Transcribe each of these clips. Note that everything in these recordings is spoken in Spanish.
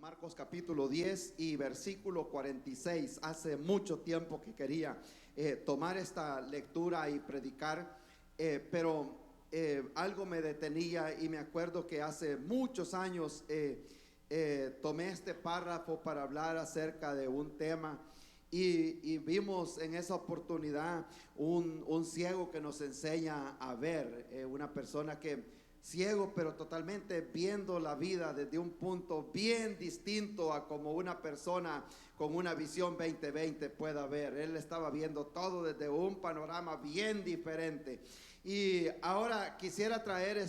Marcos capítulo 10 y versículo 46. Hace mucho tiempo que quería tomar esta lectura y predicar, pero algo me detenía, y me acuerdo que hace muchos años tomé este párrafo para hablar acerca de un tema. Y vimos en esa oportunidad un ciego que nos enseña a ver, una persona que ciego, pero totalmente viendo la vida desde un punto bien distinto a como una persona con una visión 2020 pueda ver. Él estaba viendo todo desde un panorama bien diferente. Y ahora quisiera traer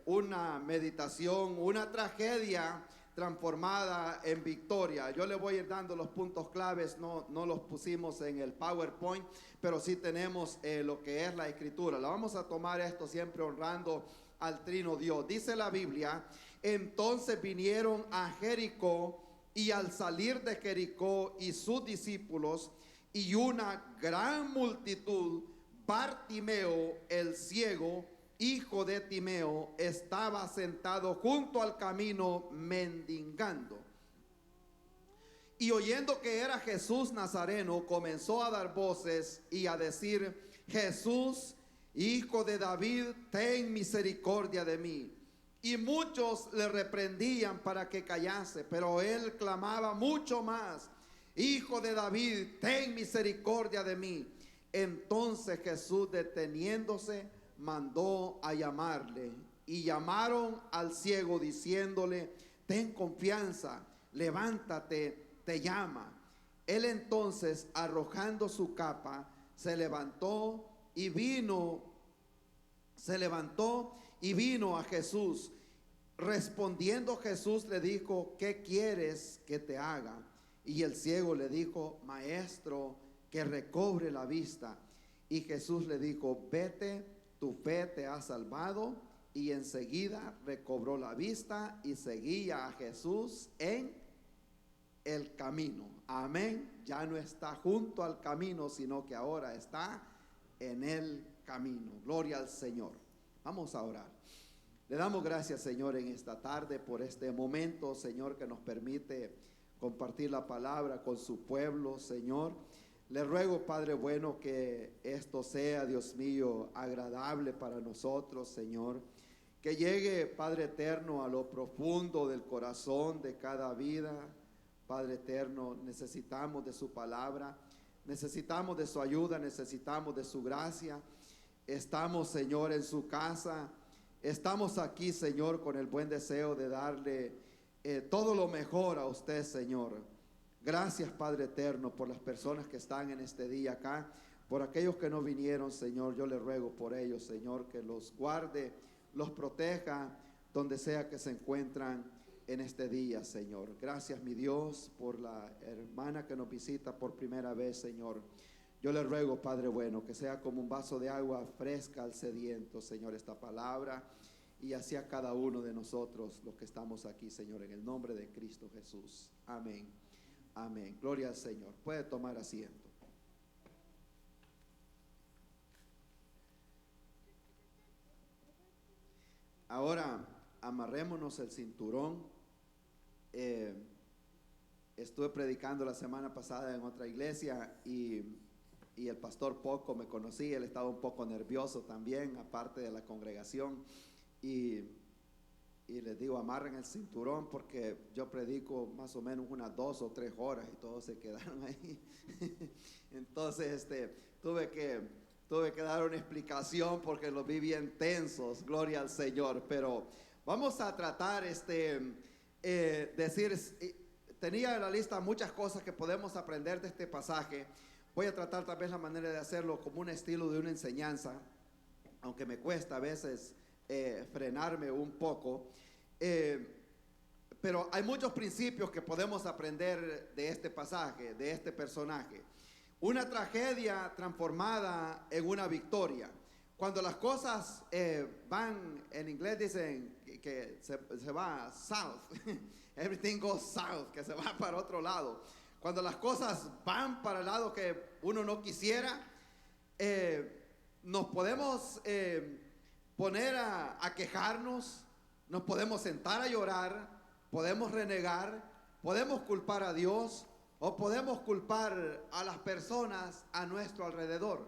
una meditación, una tragedia transformada en victoria. Yo le voy a ir dando los puntos claves, no los pusimos en el PowerPoint, pero sí tenemos lo que es la escritura. La vamos a tomar esto siempre honrando al Trino Dios. Dice la Biblia: entonces vinieron a Jericó, y al salir de Jericó y sus discípulos y una gran multitud, Bartimeo el ciego, hijo de Timeo, estaba sentado junto al camino mendigando. Y oyendo que era Jesús Nazareno, comenzó a dar voces y a decir: Jesús, hijo de David, ten misericordia de mí. Y muchos le reprendían para que callase, pero él clamaba mucho más: Hijo de David, ten misericordia de mí. Entonces Jesús, deteniéndose, mandó a llamarle, y llamaron al ciego diciéndole: ten confianza, levántate, te llama. Él entonces, arrojando su capa, se levantó y vino a Jesús. Respondiendo Jesús le dijo: ¿qué quieres que te haga? Y el ciego le dijo: Maestro, que recobre la vista. Y Jesús le dijo: vete, tu fe te ha salvado. Y enseguida recobró la vista y seguía a Jesús en el camino. Amén. Ya no está junto al camino, sino que ahora está en el camino. Gloria al Señor. Vamos a orar. Le damos gracias, Señor, en esta tarde por este momento, Señor, que nos permite compartir la palabra con su pueblo, Señor. Le ruego, Padre bueno, que esto sea, Dios mío, agradable para nosotros, Señor. Que llegue, Padre eterno, a lo profundo del corazón de cada vida. Padre eterno, necesitamos de su palabra, necesitamos de su ayuda, necesitamos de su gracia. Estamos, Señor, en su casa. Estamos aquí, Señor, con el buen deseo de darle todo lo mejor a usted, Señor. Gracias, Padre eterno, por las personas que están en este día acá, por aquellos que no vinieron, Señor. Yo le ruego por ellos, Señor, que los guarde, los proteja donde sea que se encuentran en este día, Señor. Gracias, mi Dios, por la hermana que nos visita por primera vez, Señor. Yo le ruego, Padre bueno, que sea como un vaso de agua fresca al sediento, Señor, esta palabra, y así a cada uno de nosotros, los que estamos aquí, Señor, en el nombre de Cristo Jesús. Amén. Amén. Gloria al Señor. Puede tomar asiento. Ahora amarrémonos el cinturón. Estuve predicando la semana pasada en otra iglesia y el pastor poco me conocía. Él estaba un poco nervioso también, aparte de la congregación, y les digo: amarren el cinturón, porque yo predico más o menos unas 2 o 3 horas y todos se quedaron ahí. Entonces tuve que dar una explicación porque los vi bien tensos. Gloria al Señor. Pero vamos a tratar tenía en la lista muchas cosas que podemos aprender de este pasaje. Voy a tratar tal vez la manera de hacerlo como un estilo de una enseñanza, aunque me cuesta a veces frenarme un poco. Pero hay muchos principios que podemos aprender de este pasaje, de este personaje. Una tragedia transformada en una victoria. Cuando las cosas van, en inglés dicen que se va south, everything goes south, que se va para otro lado. Cuando las cosas van para el lado que uno no quisiera, nos podemos poner a quejarnos, nos podemos sentar a llorar, podemos renegar, podemos culpar a Dios o podemos culpar a las personas a nuestro alrededor.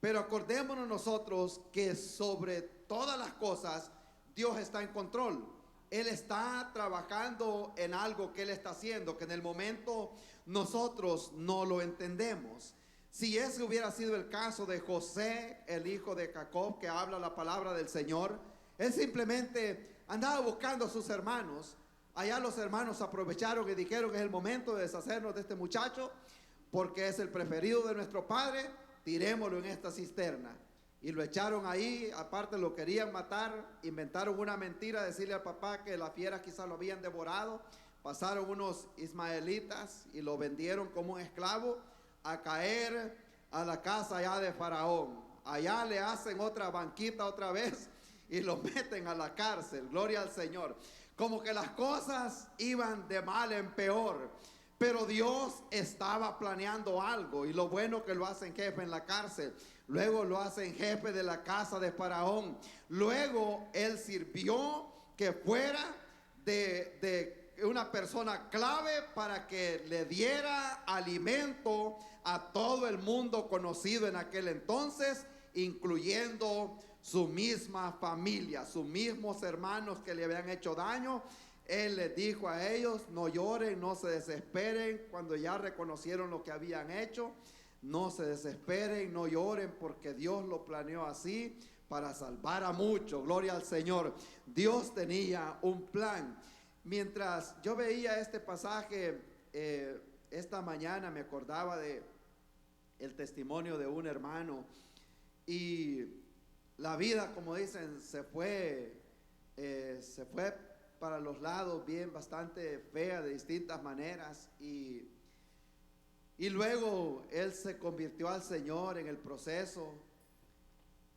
Pero acordémonos nosotros que sobre todas las cosas Dios está en control. Él está trabajando en algo que Él está haciendo, que en el momento nosotros no lo entendemos. Si ese hubiera sido el caso de José, el hijo de Jacob, que habla la palabra del Señor, él simplemente andaba buscando a sus hermanos. Allá los hermanos aprovecharon y dijeron: es el momento de deshacernos de este muchacho, porque es el preferido de nuestro padre, tirémoslo en esta cisterna. Y lo echaron ahí, aparte lo querían matar, inventaron una mentira, decirle al papá que las fieras quizás lo habían devorado. Pasaron unos ismaelitas y lo vendieron como un esclavo a caer a la casa allá de Faraón. Allá le hacen otra banquita otra vez y lo meten a la cárcel. Gloria al Señor. Como que las cosas iban de mal en peor. Pero Dios estaba planeando algo, y lo bueno que lo hacen jefe en la cárcel, luego lo hacen jefe de la casa de Faraón, luego él sirvió que fuera de una persona clave para que le diera alimento a todo el mundo conocido en aquel entonces, incluyendo su misma familia, sus mismos hermanos que le habían hecho daño. Él les dijo a ellos: no lloren, no se desesperen. Cuando ya reconocieron lo que habían hecho, no se desesperen, no lloren, porque Dios lo planeó así para salvar a muchos. Gloria al Señor. Dios tenía un plan. Mientras yo veía este pasaje esta mañana, me acordaba de el testimonio de un hermano, y la vida, como dicen, se fue para los lados bien bastante fea de distintas maneras, y luego él se convirtió al Señor en el proceso.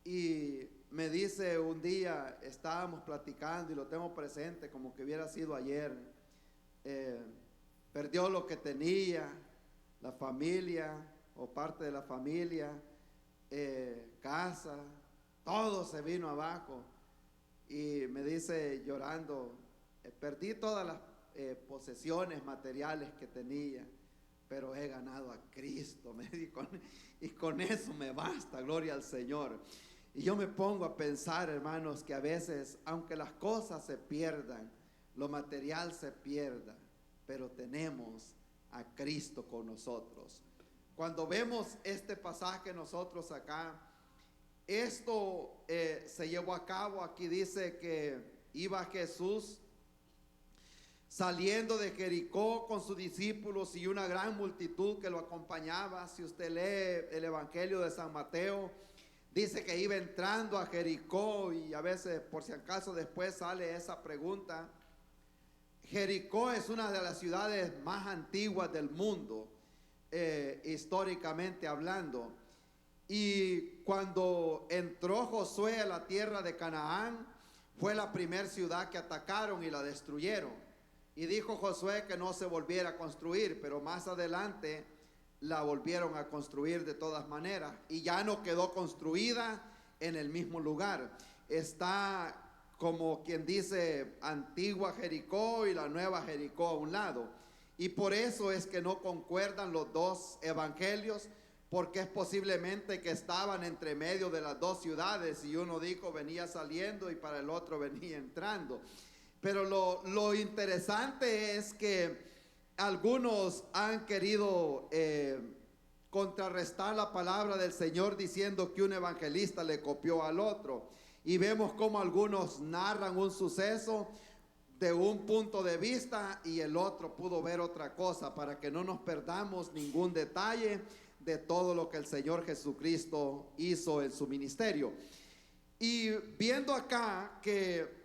Y me dice un día, estábamos platicando y lo tengo presente como que hubiera sido ayer, perdió lo que tenía, la familia o parte de la familia, casa, todo se vino abajo. Y me dice llorando: perdí todas las posesiones materiales que tenía, pero he ganado a Cristo, me dijo, y con eso me basta, gloria al Señor. Y yo me pongo a pensar, hermanos, que a veces, aunque las cosas se pierdan, lo material se pierda, pero tenemos a Cristo con nosotros. Cuando vemos este pasaje nosotros acá, esto se llevó a cabo. Aquí dice que iba Jesús saliendo de Jericó con sus discípulos y una gran multitud que lo acompañaba. Si usted lee el Evangelio de San Mateo, dice que iba entrando a Jericó, y a veces, por si acaso, después sale esa pregunta. Jericó es una de las ciudades más antiguas del mundo, históricamente hablando. Y cuando entró Josué a la tierra de Canaán, fue la primera ciudad que atacaron y la destruyeron. Y dijo Josué que no se volviera a construir, pero más adelante la volvieron a construir de todas maneras, y ya no quedó construida en el mismo lugar. Está, como quien dice, antigua Jericó y la nueva Jericó a un lado. Y por eso es que no concuerdan los dos evangelios, porque es posiblemente que estaban entre medio de las dos ciudades, y uno dijo venía saliendo y para el otro venía entrando. Pero lo interesante es que algunos han querido contrarrestar la palabra del Señor diciendo que un evangelista le copió al otro. Y vemos como algunos narran un suceso de un punto de vista y el otro pudo ver otra cosa, para que no nos perdamos ningún detalle de todo lo que el Señor Jesucristo hizo en su ministerio. Y viendo acá que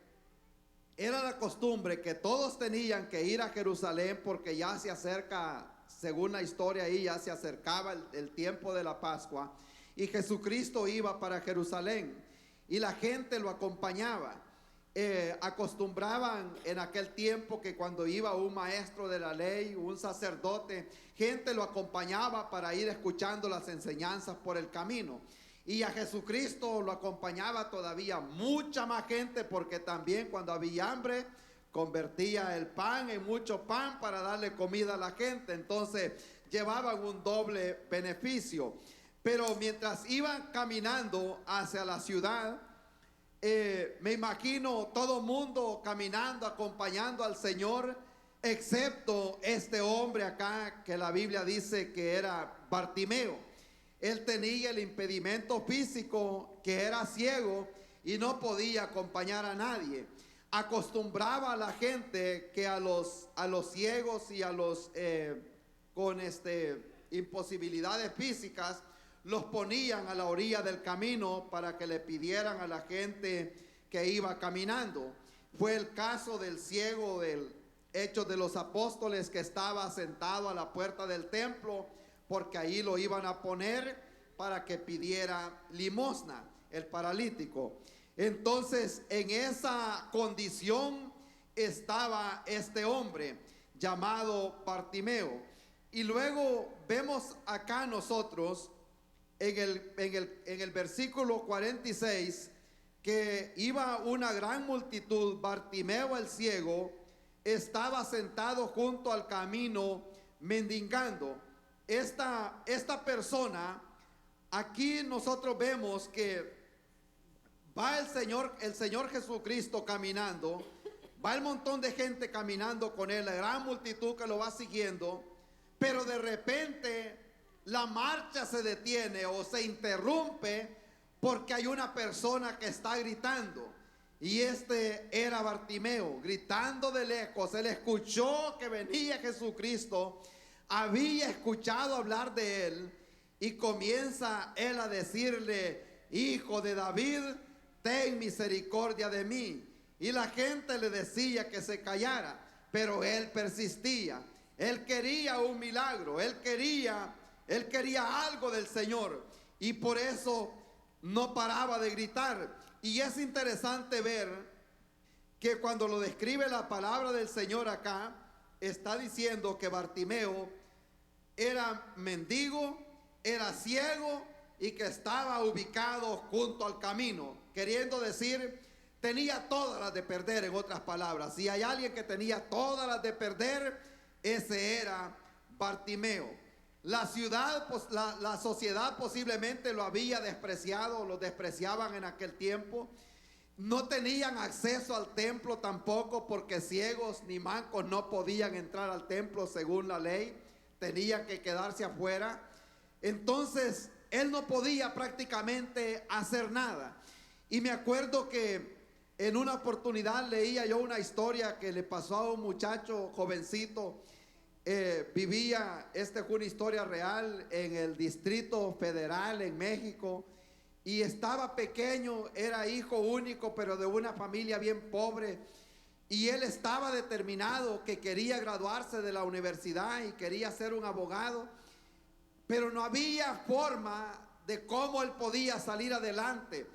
era la costumbre que todos tenían que ir a Jerusalén, porque ya se acerca, según la historia ahí, ya se acercaba el tiempo de la Pascua, y Jesucristo iba para Jerusalén y la gente lo acompañaba. Acostumbraban en aquel tiempo que cuando iba un maestro de la ley, un sacerdote, gente lo acompañaba para ir escuchando las enseñanzas por el camino. Y a Jesucristo lo acompañaba todavía mucha más gente, porque también cuando había hambre, convertía el pan en mucho pan para darle comida a la gente. Entonces llevaban un doble beneficio. Pero mientras iban caminando hacia la ciudad, me imagino todo mundo caminando, acompañando al Señor, excepto este hombre acá que la Biblia dice que era Bartimeo. Él tenía el impedimento físico, que era ciego y no podía acompañar a nadie. Acostumbraba a la gente que a los ciegos y a los con imposibilidades físicas los ponían a la orilla del camino para que le pidieran a la gente que iba caminando. Fue el caso del ciego del Hechos de los Apóstoles, que estaba sentado a la puerta del templo, porque ahí lo iban a poner para que pidiera limosna, el paralítico. Entonces, en esa condición estaba este hombre llamado Bartimeo. Y luego vemos acá nosotros en el versículo 46 que iba una gran multitud. Bartimeo el ciego estaba sentado junto al camino mendigando. Esta persona, aquí nosotros vemos que va el Señor Jesucristo caminando, va el montón de gente caminando con él, la gran multitud que lo va siguiendo, pero de repente la marcha se detiene o se interrumpe porque hay una persona que está gritando. Y este era Bartimeo, gritando de lejos. Él escuchó que venía Jesucristo, había escuchado hablar de él, y comienza él a decirle: Hijo de David, ten misericordia de mí. Y la gente le decía que se callara, pero él persistía. Él quería un milagro, él quería algo del Señor, y por eso no paraba de gritar. Y es interesante ver que cuando lo describe la palabra del Señor acá, está diciendo que Bartimeo era mendigo, era ciego y que estaba ubicado junto al camino, queriendo decir, tenía todas las de perder. En otras palabras, si hay alguien que tenía todas las de perder, ese era Bartimeo. La ciudad, la sociedad posiblemente lo había despreciado, lo despreciaban en aquel tiempo. No tenían acceso al templo tampoco, porque ciegos ni mancos no podían entrar al templo según la ley, tenían que quedarse afuera. Entonces él no podía prácticamente hacer nada. Y me acuerdo que en una oportunidad leía yo una historia que le pasó a un muchacho jovencito. Vivía, esta es una historia real, en el Distrito Federal en México, y estaba pequeño, era hijo único, pero de una familia bien pobre, y él estaba determinado que quería graduarse de la universidad y quería ser un abogado, pero no había forma de cómo él podía salir adelante.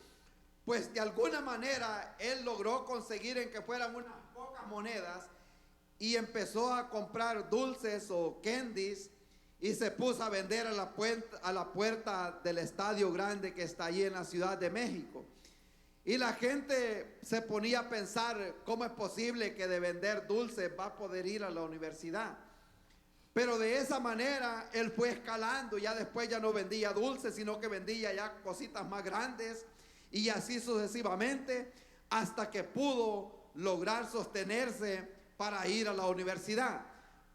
Pues de alguna manera él logró conseguir, en que fueran unas pocas monedas, y empezó a comprar dulces o candies, y se puso a vender a la puerta del estadio grande que está allí en la Ciudad de México. Y la gente se ponía a pensar, ¿cómo es posible que de vender dulces va a poder ir a la universidad? Pero de esa manera él fue escalando. Ya después ya no vendía dulces, sino que vendía ya cositas más grandes, y así sucesivamente, hasta que pudo lograr sostenerse para ir a la universidad.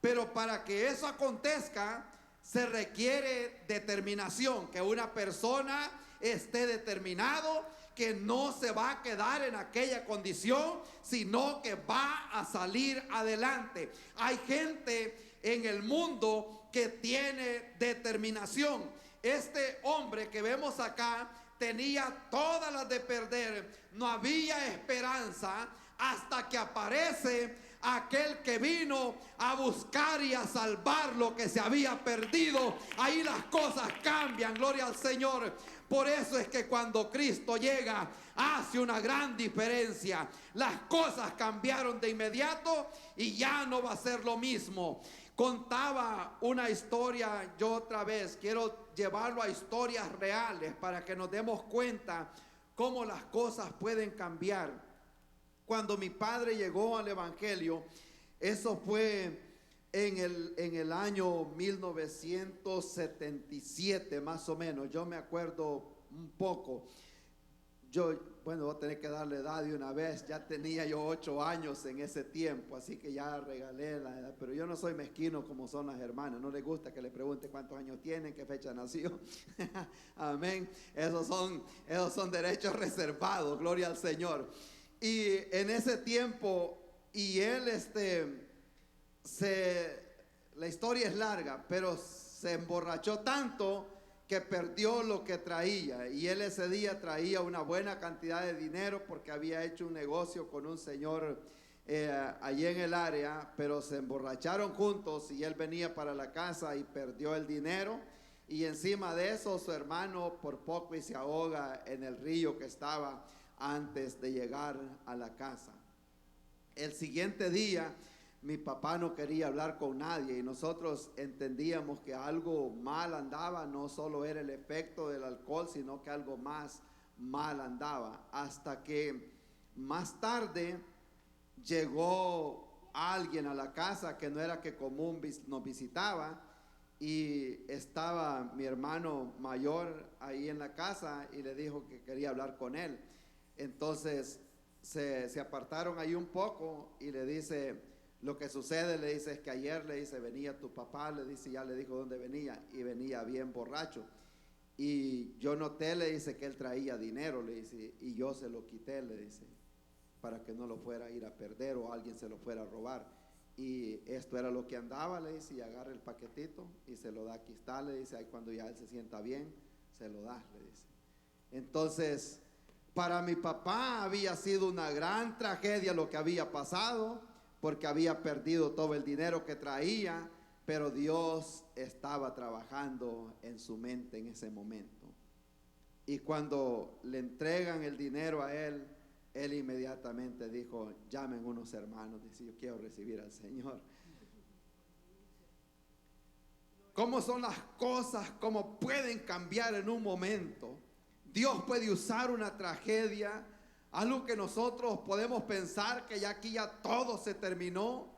Pero para que eso acontezca, se requiere determinación, que una persona esté determinado, que no se va a quedar en aquella condición, sino que va a salir adelante. Hay gente en el mundo que tiene determinación. Este hombre que vemos acá tenía todas las de perder, no había esperanza, hasta que aparece aquel que vino a buscar y a salvar lo que se había perdido. Ahí las cosas cambian, gloria al Señor. Por eso es que cuando Cristo llega, hace una gran diferencia. Las cosas cambiaron de inmediato y ya no va a ser lo mismo. Contaba una historia, yo otra vez quiero llevarlo a historias reales para que nos demos cuenta cómo las cosas pueden cambiar. cuando mi padre llegó al Evangelio, eso fue en el año 1977 más o menos. Yo me acuerdo un poco. Bueno, voy a tener que darle edad de una vez. Ya tenía yo 8 años en ese tiempo, así que ya regalé la edad. Pero yo no soy mezquino como son las hermanas. No les gusta que le pregunte cuántos años tienen, qué fecha nació. Amén. Esos son derechos reservados. Gloria al Señor. Y en ese tiempo, y él la historia es larga, pero se emborrachó tanto que perdió lo que traía. Y él ese día traía una buena cantidad de dinero porque había hecho un negocio con un señor allí en el área, pero se emborracharon juntos y él venía para la casa y perdió el dinero. Y encima de eso su hermano por poco y se ahoga en el río que estaba antes de llegar a la casa. El siguiente día mi papá no quería hablar con nadie y nosotros entendíamos que algo mal andaba. No solo era el efecto del alcohol, sino que algo más mal andaba, hasta que más tarde llegó alguien a la casa que no era que común nos visitaba, y estaba mi hermano mayor ahí en la casa y le dijo que quería hablar con él. Entonces se apartaron ahí un poco y le dice: lo que sucede, le dice, es que ayer, le dice, venía tu papá, le dice, ya le dijo dónde venía, y venía bien borracho, y yo noté, le dice, que él traía dinero, le dice, y yo se lo quité, le dice, para que no lo fuera a ir a perder o alguien se lo fuera a robar. Y esto era lo que andaba, le dice, y agarra el paquetito y se lo da. Aquí está, le dice, ahí cuando ya él se sienta bien, se lo da, le dice. Entonces, para mi papá había sido una gran tragedia lo que había pasado, porque había perdido todo el dinero que traía, pero Dios estaba trabajando en su mente en ese momento. Y cuando le entregan el dinero a él, él inmediatamente dijo: llamen unos hermanos, dice, yo quiero recibir al Señor. ¿Cómo son las cosas? ¿Cómo pueden cambiar en un momento? Dios puede usar una tragedia, algo que nosotros podemos pensar que ya aquí ya todo se terminó,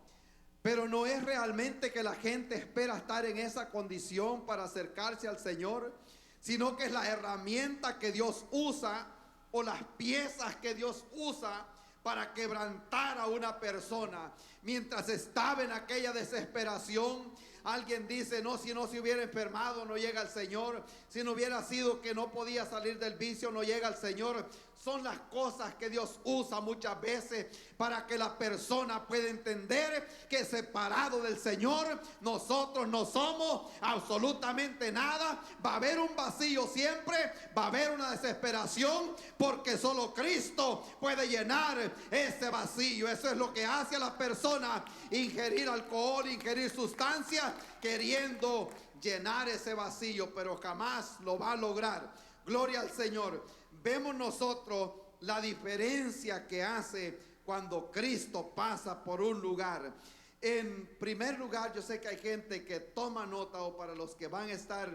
pero no es realmente que la gente espera estar en esa condición para acercarse al Señor, sino que es la herramienta que Dios usa, o las piezas que Dios usa para quebrantar a una persona. Mientras estaba en aquella desesperación, alguien dice: no, si no se hubiera enfermado, no llega al Señor. Si no hubiera sido que no podía salir del vicio, no llega al Señor. Son las cosas que Dios usa muchas veces para que la persona pueda entender que separado del Señor nosotros no somos absolutamente nada. Va a haber un vacío siempre, va a haber una desesperación, porque solo Cristo puede llenar ese vacío. Eso es lo que hace a la persona: ingerir alcohol, ingerir sustancias, queriendo llenar ese vacío, pero jamás lo va a lograr. Gloria al Señor. Vemos nosotros la diferencia que hace cuando Cristo pasa por un lugar. En primer lugar, yo sé que hay gente que toma nota, o para los que van a estar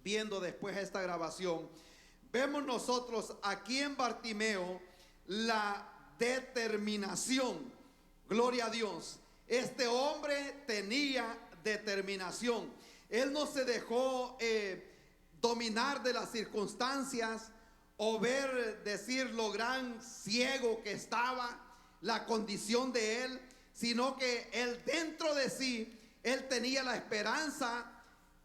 viendo después esta grabación, vemos nosotros aquí en Bartimeo la determinación. Gloria a Dios. Este hombre tenía determinación. Él no se dejó dominar de las circunstancias, o decir lo gran ciego que estaba, la condición de él, sino que él dentro de sí, él tenía la esperanza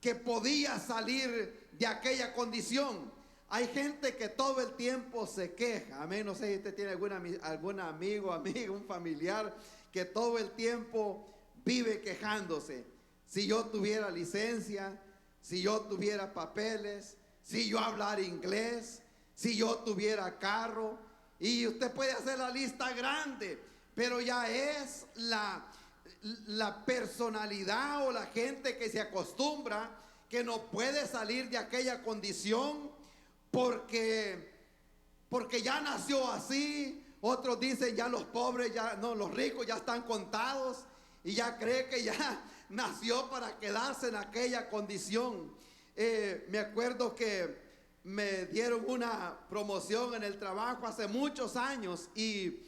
que podía salir de aquella condición. Hay gente que todo el tiempo se queja. Amén. No sé si usted tiene algún amigo, un familiar que todo el tiempo vive quejándose. Si yo tuviera licencia, si yo tuviera papeles, si yo hablara inglés, si yo tuviera carro. Y usted puede hacer la lista grande, pero ya es la personalidad o la gente que se acostumbra, que no puede salir de aquella condición porque ya nació así. Otros dicen: ya los pobres, ya no, los ricos ya están contados, y ya cree que ya nació para quedarse en aquella condición. Me acuerdo que me dieron una promoción en el trabajo hace muchos años, y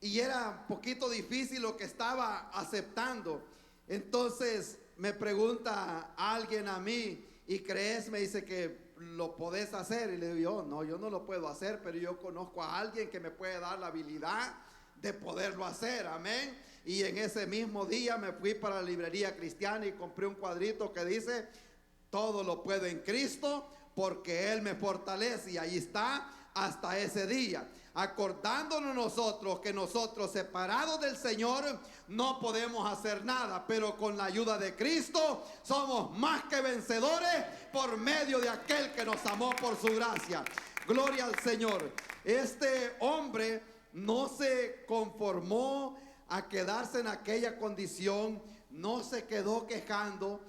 y era un poquito difícil lo que estaba aceptando. Entonces me pregunta alguien a mí, ¿y crees? Me dice que lo podés hacer. Y le digo, no, yo no lo puedo hacer, pero yo conozco a alguien que me puede dar la habilidad de poderlo hacer, amén. Y en ese mismo día me fui para la librería cristiana y compré un cuadrito que dice, todo lo puedo en Cristo porque Él me fortalece. Y ahí está hasta ese día, acordándonos nosotros que nosotros separados del Señor no podemos hacer nada, pero con la ayuda de Cristo somos más que vencedores por medio de aquel que nos amó por su gracia. Gloria al Señor. Este hombre no se conformó a quedarse en aquella condición, no se quedó quejando.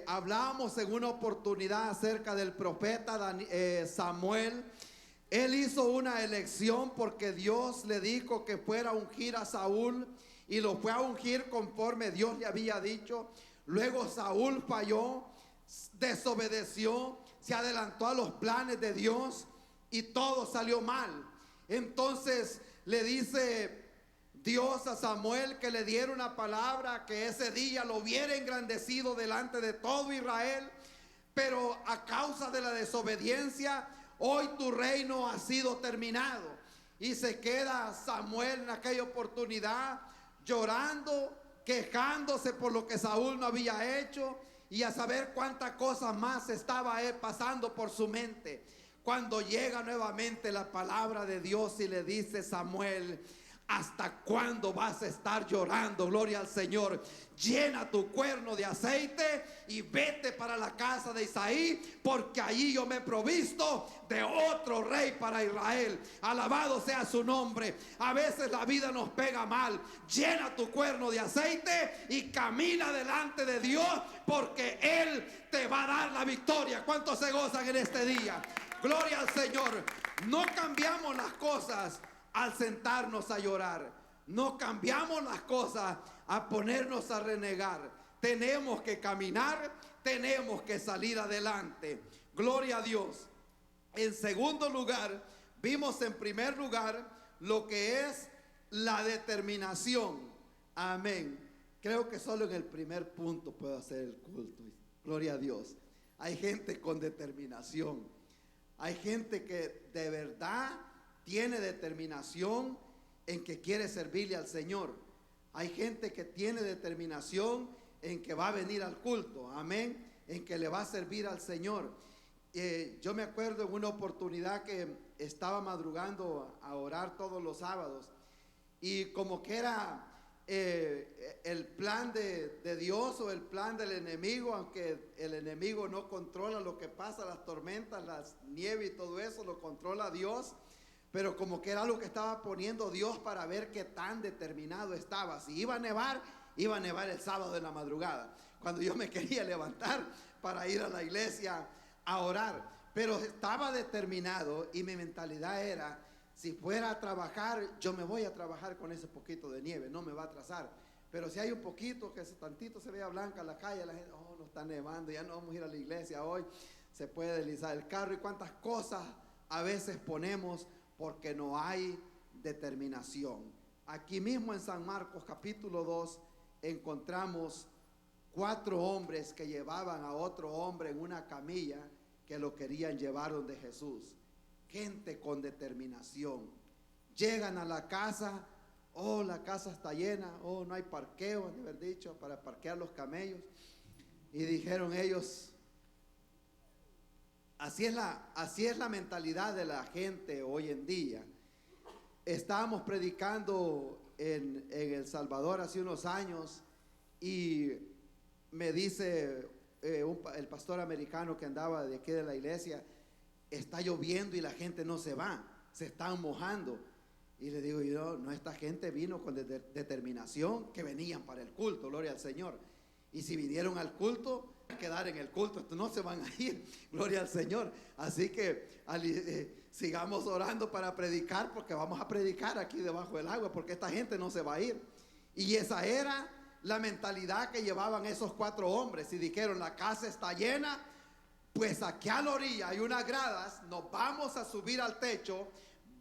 Hablábamos en una oportunidad acerca del profeta Samuel. Él hizo una elección porque Dios le dijo que fuera a ungir a Saúl y lo fue a ungir conforme Dios le había dicho. Luego Saúl falló, desobedeció, se adelantó a los planes de Dios y todo salió mal. Entonces le dice Dios a Samuel que le diera una palabra, que ese día lo hubiera engrandecido delante de todo Israel, pero a causa de la desobediencia, hoy tu reino ha sido terminado. Y se queda Samuel en aquella oportunidad llorando, quejándose por lo que Saúl no había hecho y a saber cuántas cosas más estaba pasando por su mente. Cuando llega nuevamente la palabra de Dios y le dice Samuel, ¿hasta cuándo vas a estar llorando? Gloria al Señor. Llena tu cuerno de aceite y vete para la casa de Isaí, porque allí yo me he provisto de otro rey para Israel. Alabado sea su nombre. A veces la vida nos pega mal. Llena tu cuerno de aceite y camina delante de Dios, porque Él te va a dar la victoria. ¿Cuántos se gozan en este día? Gloria al Señor. No cambiamos las cosas al sentarnos a llorar. No cambiamos las cosas a ponernos a renegar. Tenemos que caminar, tenemos que salir adelante. Gloria a Dios. En segundo lugar, vimos en primer lugar lo que es la determinación. Amén. Creo que solo en el primer punto puedo hacer el culto. Gloria a Dios. Hay gente con determinación. Hay gente que de verdad tiene determinación en que quiere servirle al Señor. Hay gente que tiene determinación en que va a venir al culto, amén, en que le va a servir al Señor. Yo me acuerdo en una oportunidad que estaba madrugando a orar todos los sábados y como que era el plan de Dios o el plan del enemigo, aunque el enemigo no controla lo que pasa, las tormentas, las nieves y todo eso, lo controla Dios. Pero como que era algo que estaba poniendo Dios para ver qué tan determinado estaba. Si iba a nevar el sábado en la madrugada, cuando yo me quería levantar para ir a la iglesia a orar. Pero estaba determinado y mi mentalidad era, si fuera a trabajar, yo me voy a trabajar con ese poquito de nieve, no me va a atrasar. Pero si hay un poquito, que tantito se vea blanca la calle, la gente, oh, no está nevando, ya no vamos a ir a la iglesia hoy, se puede deslizar el carro y cuántas cosas a veces ponemos porque no hay determinación. Aquí mismo en San Marcos capítulo 2 encontramos 4 hombres que llevaban a otro hombre en una camilla que lo querían llevar donde Jesús. Gente con determinación. Llegan a la casa, oh, la casa está llena, oh, no hay parqueo, han de haber dicho, para parquear los camellos. Y dijeron ellos, así es la mentalidad de la gente hoy en día. Estábamos predicando en El Salvador hace unos años y me dice el pastor americano que andaba de aquí de la iglesia, está lloviendo y la gente no se va, se están mojando. Y le digo yo, no, esta gente vino con determinación que venían para el culto, gloria al Señor. Y si vinieron al culto, quedar en el culto, no se van a ir, gloria al Señor. Así que sigamos orando para predicar, porque vamos a predicar aquí debajo del agua, porque esta gente no se va a ir. Y esa era la mentalidad que llevaban esos 4 hombres. Y dijeron, la casa está llena, pues aquí a la orilla hay unas gradas, nos vamos a subir al techo,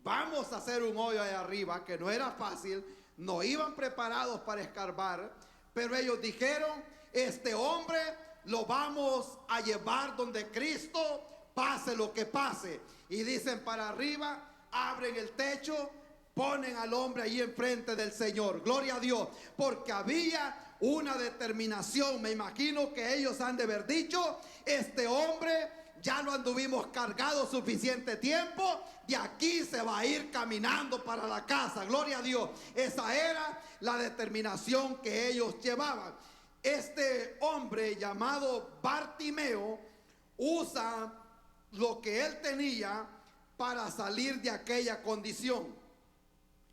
vamos a hacer un hoyo ahí arriba, que no era fácil, no iban preparados para escarbar, pero ellos dijeron, este hombre lo vamos a llevar donde Cristo, pase lo que pase. Y dicen para arriba, abren el techo, ponen al hombre ahí enfrente del Señor. Gloria a Dios, porque había una determinación. Me imagino que ellos han de haber dicho, este hombre ya lo anduvimos cargado suficiente tiempo, de aquí se va a ir caminando para la casa. Gloria a Dios. Esa era la determinación que ellos llevaban. Este hombre llamado Bartimeo usa lo que él tenía para salir de aquella condición.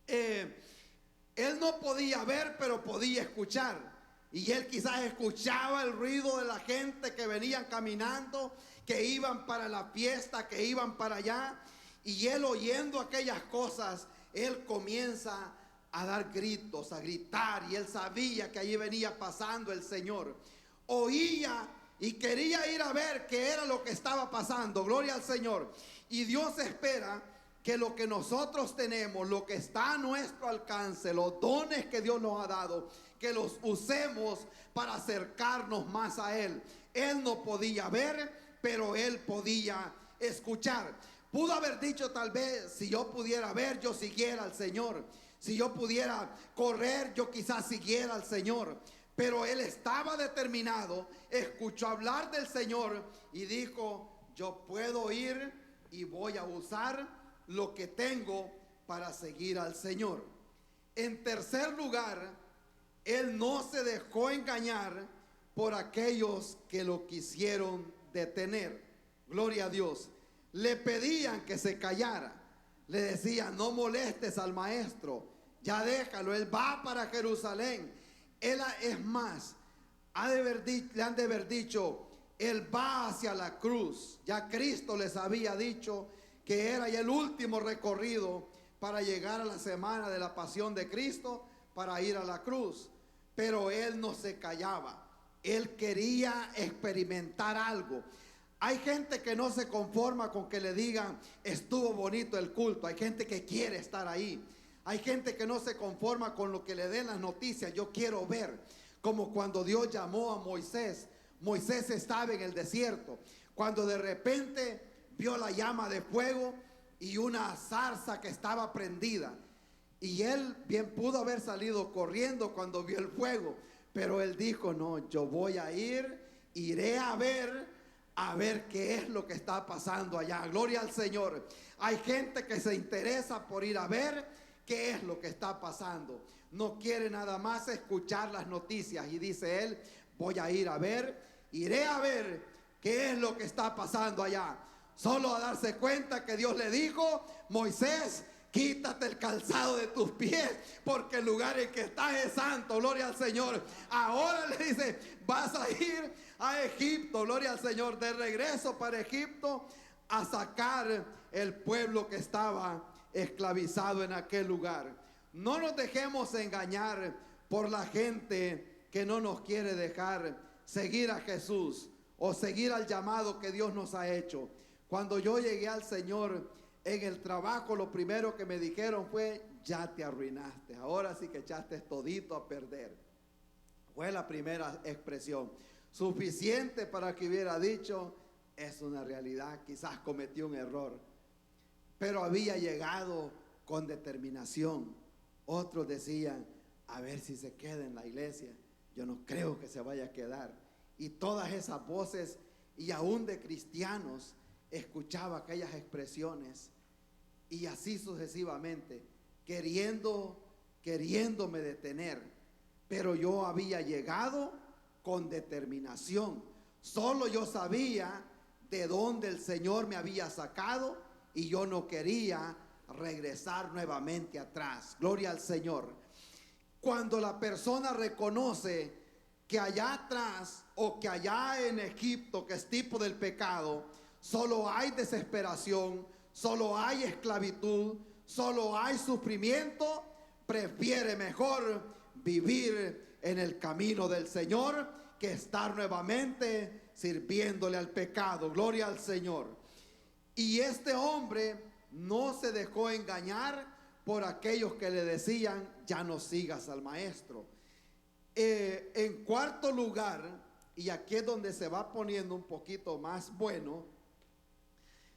Él no podía ver, pero podía escuchar. Y él quizás escuchaba el ruido de la gente que venían caminando, que iban para la fiesta, que iban para allá. Y él, oyendo aquellas cosas, él comienza a dar gritos, a gritar. Y él sabía que allí venía pasando el Señor. Oía y quería ir a ver qué era lo que estaba pasando. Gloria al Señor. Y Dios espera que lo que nosotros tenemos, lo que está a nuestro alcance, los dones que Dios nos ha dado, que los usemos para acercarnos más a Él. Él no podía ver, pero él podía escuchar. Pudo haber dicho tal vez, si yo pudiera ver, yo siguiera al Señor. Si yo pudiera correr, yo quizás siguiera al Señor. Pero él estaba determinado, escuchó hablar del Señor y dijo, yo puedo ir y voy a usar lo que tengo para seguir al Señor. En tercer lugar, él no se dejó engañar por aquellos que lo quisieron detener. Gloria a Dios. Le pedían que se callara. Le decían, no molestes al maestro, ya déjalo, él va para Jerusalén. Él es más, le han de haber dicho, él va hacia la cruz. Ya Cristo les había dicho que era ya el último recorrido para llegar a la semana de la pasión de Cristo, para ir a la cruz. Pero él no se callaba. Él quería experimentar algo. Hay gente que no se conforma con que le digan, estuvo bonito el culto. Hay gente que quiere estar ahí. Hay gente que no se conforma con lo que le den las noticias. Yo quiero ver. Como cuando Dios llamó a Moisés. Moisés estaba en el desierto. Cuando de repente vio la llama de fuego y una zarza que estaba prendida. Y él bien pudo haber salido corriendo cuando vio el fuego. Pero él dijo, no, yo voy a iré a ver qué es lo que está pasando allá. Gloria al Señor. Hay gente que se interesa por ir a ver qué es lo que está pasando. No quiere nada más escuchar las noticias. Y dice él, voy a iré a ver qué es lo que está pasando allá. Solo a darse cuenta que Dios le dijo, Moisés, quítate el calzado de tus pies, porque el lugar en que estás es santo. Gloria al Señor. Ahora le dice, vas a ir a Egipto. Gloria al Señor. De regreso para Egipto a sacar el pueblo que estaba esclavizado en aquel lugar. No nos dejemos engañar por la gente que no nos quiere dejar seguir a Jesús o seguir al llamado que Dios nos ha hecho. Cuando yo llegué al Señor en el trabajo, lo primero que me dijeron fue, ya te arruinaste, ahora sí que echaste todito a perder. Fue la primera expresión. Suficiente para que hubiera dicho, es una realidad, quizás cometí un error. Pero había llegado con determinación. Otros decían, a ver si se queda en la iglesia. Yo no creo que se vaya a quedar. Y todas esas voces, y aún de cristianos, escuchaba aquellas expresiones. Y así sucesivamente, queriéndome detener. Pero yo había llegado con determinación. Solo yo sabía de dónde el Señor me había sacado y yo no quería regresar nuevamente atrás. Gloria al Señor. Cuando la persona reconoce que allá atrás o que allá en Egipto, que es tipo del pecado, solo hay desesperación, solo hay esclavitud, solo hay sufrimiento, prefiere mejor vivir en el camino del Señor que estar nuevamente sirviéndole al pecado. Gloria al Señor. Y este hombre no se dejó engañar por aquellos que le decían, ya no sigas al maestro. En cuarto lugar, y aquí es donde se va poniendo un poquito más bueno,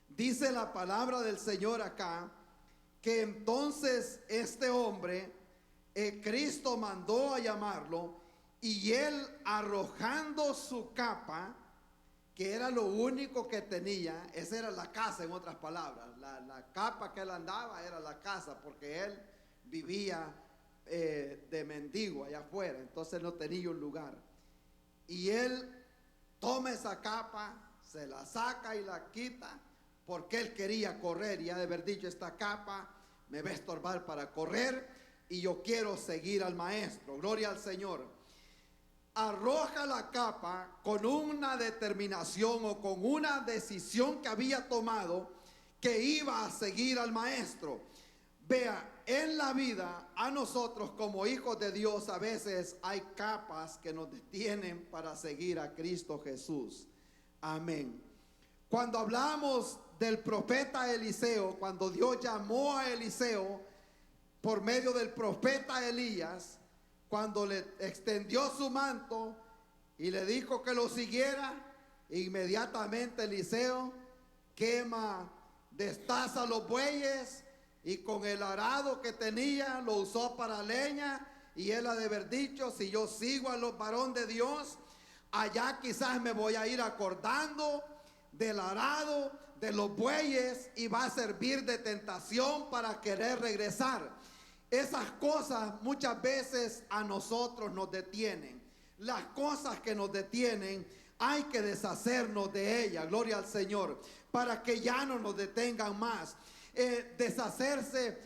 dice la palabra del Señor acá, que entonces este hombre, Cristo mandó a llamarlo, y él, arrojando su capa, que era lo único que tenía, esa era la casa, en otras palabras, la capa que él andaba era la casa, porque él vivía de mendigo allá afuera, entonces no tenía un lugar. Y él toma esa capa, se la saca y la quita, porque él quería correr, y ha de haber dicho, esta capa me va a estorbar para correr, y yo quiero seguir al maestro. Gloria al Señor. Arroja la capa con una determinación o con una decisión que había tomado, que iba a seguir al maestro. Vea, en la vida a nosotros como hijos de Dios a veces hay capas que nos detienen para seguir a Cristo Jesús. Amén. Cuando hablamos del profeta Eliseo, cuando Dios llamó a Eliseo por medio del profeta Elías, cuando le extendió su manto y le dijo que lo siguiera, inmediatamente Eliseo quema, destaza los bueyes, y con el arado que tenía lo usó para leña. Y él ha de haber dicho, si yo sigo a los varones de Dios, allá quizás me voy a ir acordando del arado, de los bueyes, y va a servir de tentación para querer regresar. Esas cosas muchas veces a nosotros nos detienen. Las cosas que nos detienen hay que deshacernos de ellas, gloria al Señor, para que ya no nos detengan más. Deshacerse,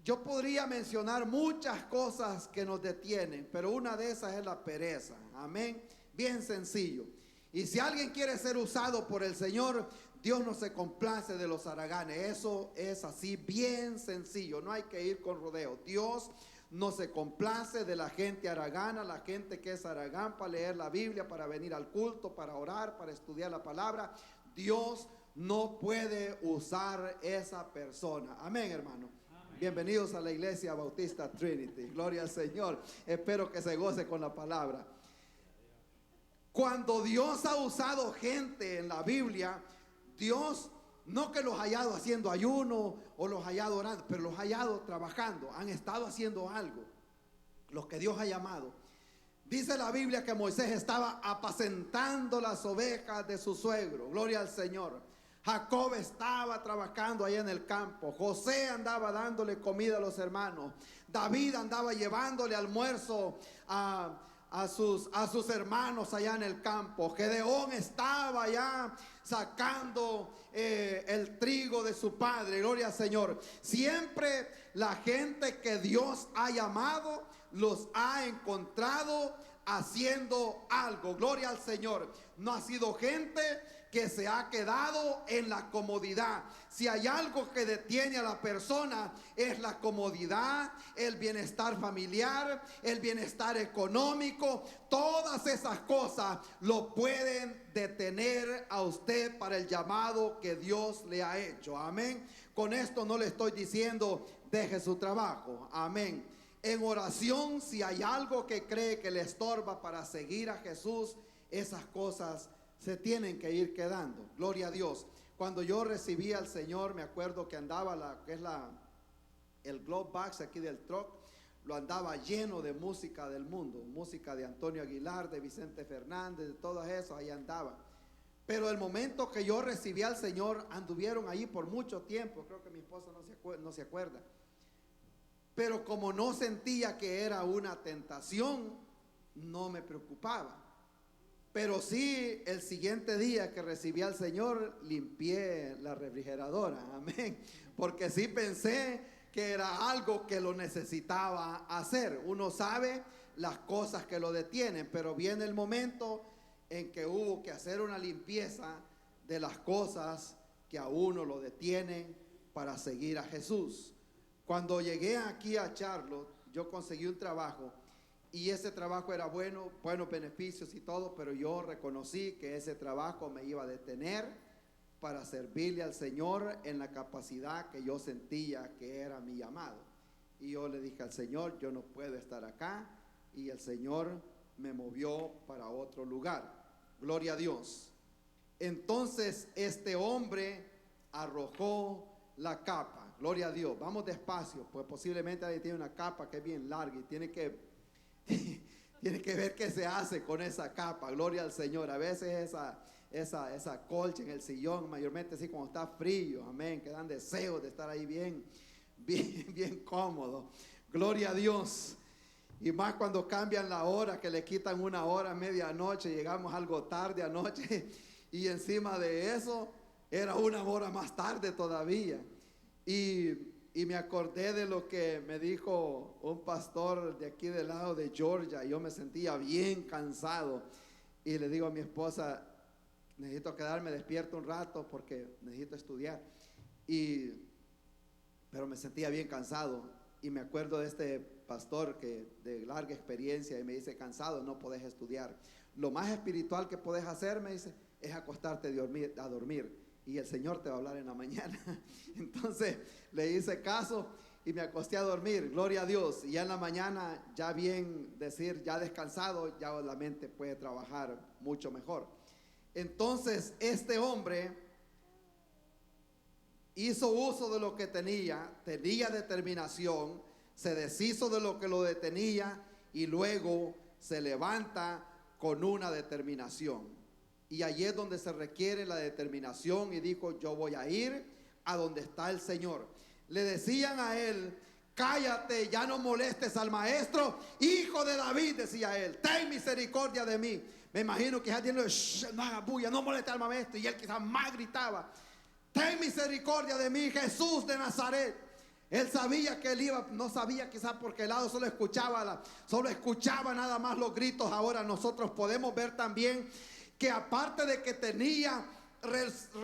yo podría mencionar muchas cosas que nos detienen, pero una de esas es la pereza. Amén. Bien sencillo. Y si alguien quiere ser usado por el Señor, Dios no se complace de los haraganes. Eso es así, bien sencillo. No hay que ir con rodeo. Dios no se complace de la gente haragana, la gente que es haragán para leer la Biblia, para venir al culto, para orar, para estudiar la palabra. Dios no puede usar esa persona. Amén, hermano. Amén. Bienvenidos a la Iglesia Bautista Trinity. Gloria al Señor. Espero que se goce con la palabra. Cuando Dios ha usado gente en la Biblia, Dios no que los ha hallado haciendo ayuno o los ha hallado orando, pero los ha hallado trabajando, han estado haciendo algo, los que Dios ha llamado. Dice la Biblia que Moisés estaba apacentando las ovejas de su suegro. Gloria al Señor. Jacob estaba trabajando allá en el campo. José andaba dándole comida a los hermanos. David andaba llevándole almuerzo a sus hermanos allá en el campo. Gedeón estaba allá sacando el trigo de su padre. Gloria al Señor. Siempre la gente que Dios ha llamado los ha encontrado haciendo algo. Gloria al Señor. No ha sido gente que se ha quedado en la comodidad. Si hay algo que detiene a la persona, es la comodidad, el bienestar familiar, el bienestar económico. Todas esas cosas lo pueden detener a usted para el llamado que Dios le ha hecho. Amén. Con esto no le estoy diciendo deje su trabajo. Amén. En oración, si hay algo que cree que le estorba para seguir a Jesús, esas cosas se tienen que ir quedando. Gloria a Dios. Cuando yo recibí al Señor, me acuerdo que andaba el glove box aquí del truck, lo andaba lleno de música del mundo, música de Antonio Aguilar, de Vicente Fernández, de todo eso, ahí andaba. Pero el momento que yo recibí al Señor, anduvieron ahí por mucho tiempo. Creo que mi esposa no se acuerda. Pero como no sentía que era una tentación, no me preocupaba. Pero sí, el siguiente día que recibí al Señor, limpié la refrigeradora. Amén. Porque sí pensé que era algo que lo necesitaba hacer. Uno sabe las cosas que lo detienen, pero viene el momento en que hubo que hacer una limpieza de las cosas que a uno lo detienen para seguir a Jesús. Cuando llegué aquí a Charlotte, yo conseguí un trabajo. Y ese trabajo era bueno, buenos beneficios y todo, pero yo reconocí que ese trabajo me iba a detener para servirle al Señor en la capacidad que yo sentía que era mi llamado. Y yo le dije al Señor, yo no puedo estar acá, y el Señor me movió para otro lugar. Gloria a Dios. Entonces este hombre arrojó la capa. Gloria a Dios. Vamos despacio, pues posiblemente alguien tiene una capa que es bien larga y tiene que ver qué se hace con esa capa. Gloria al Señor. A veces esa colcha en el sillón, mayormente así cuando está frío, amén, que dan deseos de estar ahí bien cómodo. Gloria a Dios. Y más cuando cambian la hora, que le quitan una hora a medianoche, llegamos algo tarde anoche, y encima de eso era una hora más tarde todavía. Y me acordé de lo que me dijo un pastor de aquí del lado de Georgia. Yo me sentía bien cansado y le digo a mi esposa, necesito quedarme despierto un rato porque necesito estudiar. Pero me sentía bien cansado, y me acuerdo de este pastor que de larga experiencia, y me dice, cansado no podés estudiar. Lo más espiritual que podés hacer, me dice, es acostarte a dormir, y el Señor te va a hablar en la mañana. Entonces le hice caso y me acosté a dormir. Gloria a Dios. Y ya en la mañana, ya bien decir, ya descansado, ya la mente puede trabajar mucho mejor. Entonces este hombre hizo uso de lo que tenía determinación, se deshizo de lo que lo detenía, y luego se levanta con una determinación. Y allí es donde se requiere la determinación, y dijo, yo voy a ir a donde está el Señor. Le decían a él, cállate, ya no molestes al maestro, hijo de David, decía él, ten misericordia de mí. Me imagino que ya tiene, no haga bulla, no moleste al maestro, y él quizás más gritaba, ten misericordia de mí, Jesús de Nazaret. Él sabía que él iba, no sabía quizás porque el lado solo escuchaba nada más los gritos. Ahora nosotros podemos ver también que aparte de que tenía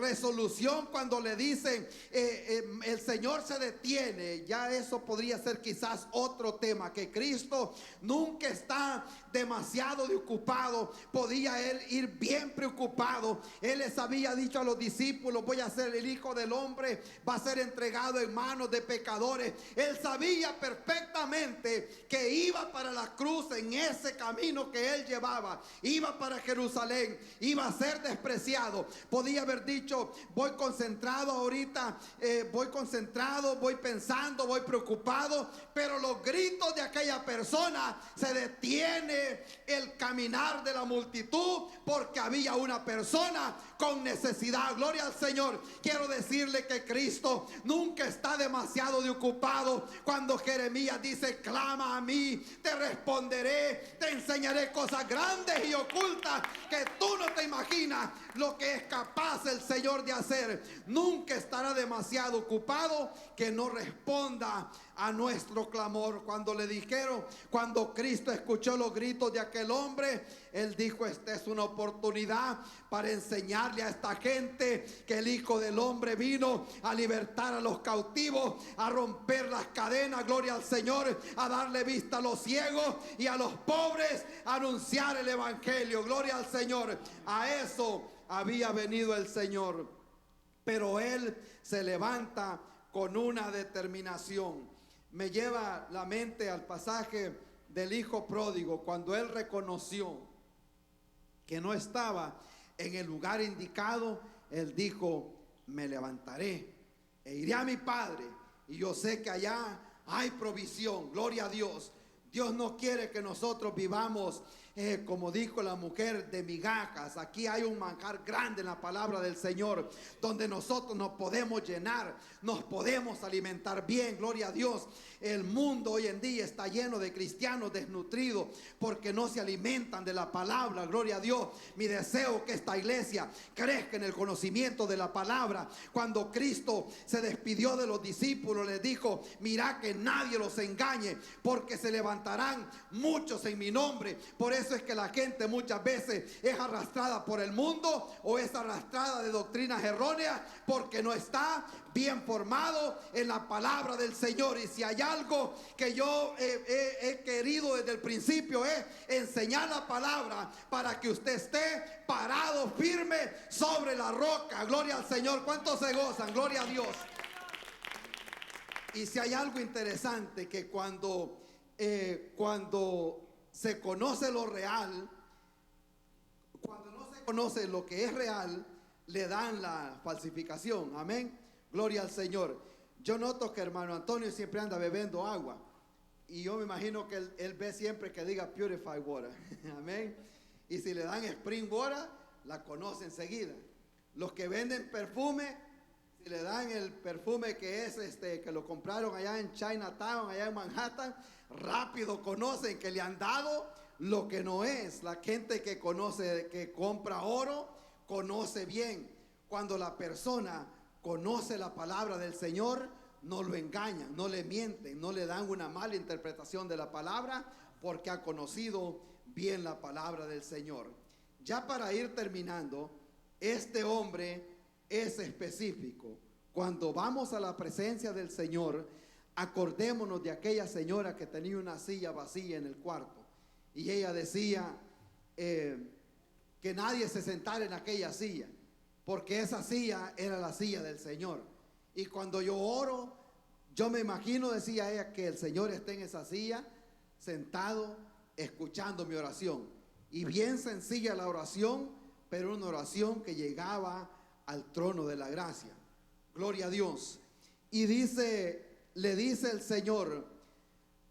resolución cuando le dicen el Señor se detiene, ya eso podría ser quizás otro tema, que Cristo nunca está demasiado ocupado. Podía él ir bien preocupado. Él les había dicho a los discípulos, voy a ser el Hijo del Hombre, va a ser entregado en manos de pecadores. Él sabía perfectamente que iba para la cruz, en ese camino que él llevaba, iba para Jerusalén, iba a ser despreciado. Podía haber dicho, voy concentrado ahorita, voy pensando, voy preocupado, pero los gritos de aquella persona, se detiene el caminar de la multitud porque había una persona con necesidad. Gloria al Señor. Quiero decirle que Cristo nunca está demasiado ocupado. Cuando Jeremías dice, clama a mí, te responderé, te enseñaré cosas grandes y ocultas que tú no te imaginas lo que es capaz el Señor de hacer. Nunca estará demasiado ocupado que no responda a nuestro clamor. Cuando Cristo escuchó los gritos de aquel hombre, él dijo, esta es una oportunidad para enseñarle a esta gente que el Hijo del Hombre vino a libertar a los cautivos, a romper las cadenas, gloria al Señor, a darle vista a los ciegos y a los pobres, a anunciar el evangelio. Gloria al Señor. A eso había venido el Señor. Pero él se levanta con una determinación. Me lleva la mente al pasaje del hijo pródigo, cuando él reconoció que no estaba en el lugar indicado. Él dijo, me levantaré e iré a mi padre, y yo sé que allá hay provisión. Gloria a Dios. Dios no quiere que nosotros vivamos como dijo la mujer, de migajas. Aquí hay un manjar grande en la palabra del Señor, donde nosotros nos podemos llenar, nos podemos alimentar bien. Gloria a Dios. El mundo hoy en día está lleno de cristianos desnutridos porque no se alimentan de la palabra. Gloria a Dios. Mi deseo es que esta iglesia crezca en el conocimiento de la palabra. Cuando Cristo se despidió de los discípulos, les dijo, mira que nadie los engañe, porque se levantarán muchos en mi nombre. Por eso eso es que la gente muchas veces es arrastrada por el mundo o es arrastrada de doctrinas erróneas, porque no está bien formado en la palabra del Señor. Y si hay algo que yo he querido desde el principio, es enseñar la palabra para que usted esté parado firme sobre la roca. Gloria al Señor. ¿Cuántos se gozan? Gloria a Dios. Y si hay algo interesante, que cuando se conoce lo real, cuando no se conoce lo que es real, le dan la falsificación. Amén. Gloria al Señor. Yo noto que hermano Antonio siempre anda bebiendo agua, y yo me imagino que él ve siempre que diga purified water. Amén. Y si le dan spring water, la conoce enseguida. Los que venden perfume, si le dan el perfume que es que lo compraron allá en Chinatown, allá en Manhattan, rápido conocen que le han dado lo que no es. La gente que conoce, que compra oro, conoce bien. Cuando la persona conoce la palabra del Señor, no lo engañan, no le mienten, no le dan una mala interpretación de la palabra, porque ha conocido bien la palabra del Señor. Ya para ir terminando, este hombre es específico. Cuando vamos a la presencia del Señor, acordémonos de aquella señora que tenía una silla vacía en el cuarto, y ella decía que nadie se sentara en aquella silla, porque esa silla era la silla del Señor. Y cuando yo oro, yo me imagino, decía ella, que el Señor esté en esa silla sentado escuchando mi oración. Y bien sencilla la oración, pero una oración que llegaba al trono de la gracia. Gloria a Dios. Y le dice el Señor,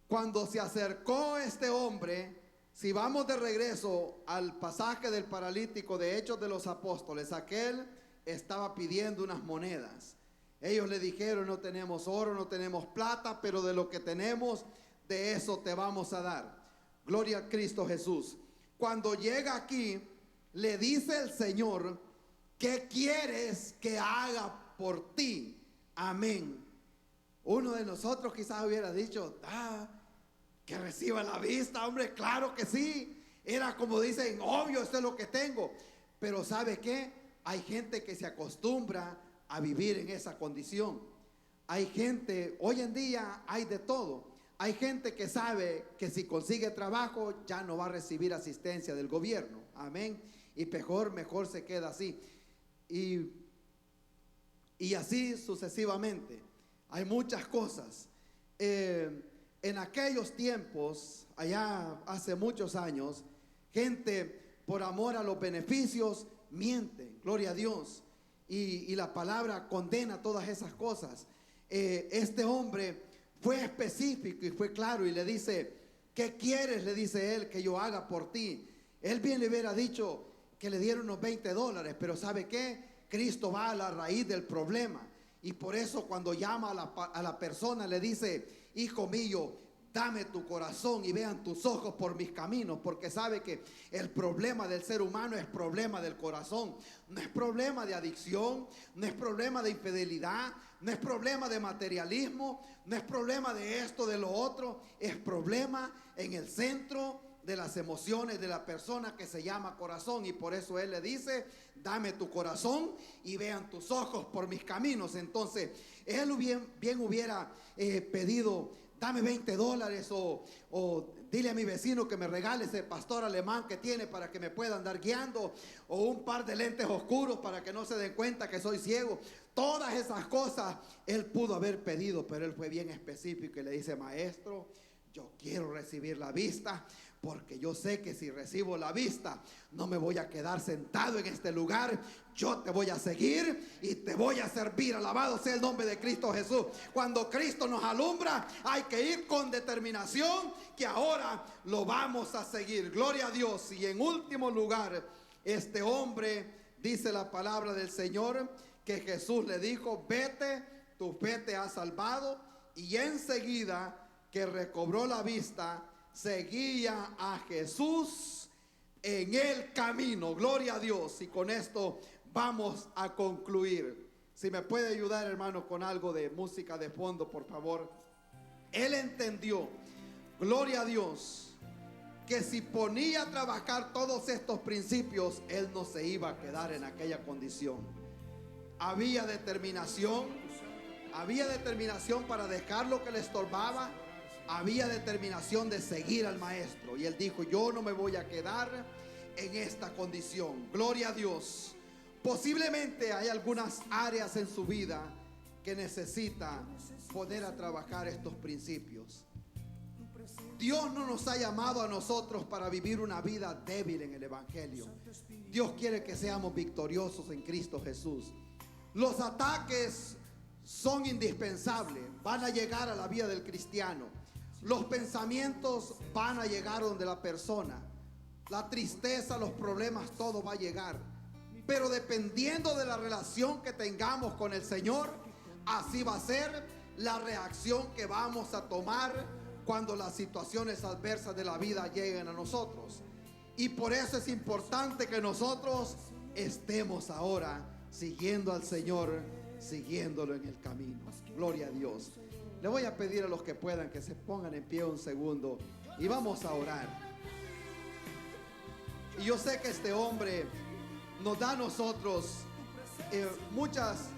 cuando se acercó este hombre, si vamos de regreso al pasaje del paralítico de Hechos de los Apóstoles, aquel estaba pidiendo unas monedas. Ellos le dijeron: no tenemos oro, no tenemos plata, pero de lo que tenemos, de eso te vamos a dar. Gloria a Cristo Jesús. Cuando llega aquí, le dice el Señor: ¿qué quieres que haga por ti? Amén. Uno de nosotros quizás hubiera dicho: que reciba la vista, hombre, claro que sí. Era como dicen, obvio, esto es lo que tengo. Pero ¿sabe qué? Hay gente que se acostumbra a vivir en esa condición. Hay gente, hoy en día hay de todo. Hay gente que sabe que si consigue trabajo ya no va a recibir asistencia del gobierno. Amén. Y mejor se queda así. Y así sucesivamente. Hay muchas cosas. En aquellos tiempos, allá hace muchos años, gente por amor a los beneficios miente. Gloria a Dios. Y la palabra condena todas esas cosas. Este hombre fue específico y fue claro y le dice: ¿qué quieres? Le dice él que yo haga por ti. Él bien le hubiera dicho que le diera unos $20, pero ¿sabe qué? Cristo va a la raíz del problema. Y por eso cuando llama a la persona, le dice: hijo mío, dame tu corazón y vean tus ojos por mis caminos, porque sabe que el problema del ser humano es problema del corazón. No es problema de adicción, no es problema de infidelidad, no es problema de materialismo, no es problema de esto, de lo otro. Es problema en el centro de las emociones de la persona, que se llama corazón. Y por eso él le dice: dame tu corazón y vean tus ojos por mis caminos. Entonces él bien hubiera pedido: dame $20, o dile a mi vecino que me regale ese pastor alemán que tiene para que me pueda andar guiando, o un par de lentes oscuros para que no se den cuenta que soy ciego. Todas esas cosas él pudo haber pedido, pero él fue bien específico y le dice: maestro, yo quiero recibir la vista, porque yo sé que si recibo la vista no me voy a quedar sentado en este lugar. Yo te voy a seguir y te voy a servir. Alabado sea el nombre de Cristo Jesús. Cuando Cristo nos alumbra, hay que ir con determinación, que ahora lo vamos a seguir. Gloria a Dios. Y en último lugar, este hombre, dice la palabra del Señor, que Jesús le dijo: vete, tu fe te ha salvado. Y enseguida que recobró la vista, seguía a Jesús en el camino. Gloria a Dios. Y con esto vamos a concluir. Si me puede ayudar, hermano, con algo de música de fondo, por favor. Él entendió, gloria a Dios, que si ponía a trabajar todos estos principios, él no se iba a quedar en aquella condición. Había determinación para dejar lo que le estorbaba, había determinación de seguir al maestro. Y él dijo: yo no me voy a quedar en esta condición. Gloria a Dios. Posiblemente hay algunas áreas en su vida que necesita poner a trabajar estos principios. Dios no nos ha llamado a nosotros para vivir una vida débil en el evangelio. Dios quiere que seamos victoriosos en Cristo Jesús. Los ataques son indispensables, van a llegar a la vida del cristiano. Los pensamientos van a llegar donde la persona. La tristeza, los problemas, todo va a llegar. Pero dependiendo de la relación que tengamos con el Señor, así va a ser la reacción que vamos a tomar cuando las situaciones adversas de la vida lleguen a nosotros. Y por eso es importante que nosotros estemos ahora siguiendo al Señor, siguiéndolo en el camino. Gloria a Dios. Le voy a pedir a los que puedan que se pongan en pie un segundo y vamos a orar. Y yo sé que este hombre nos da a nosotros muchas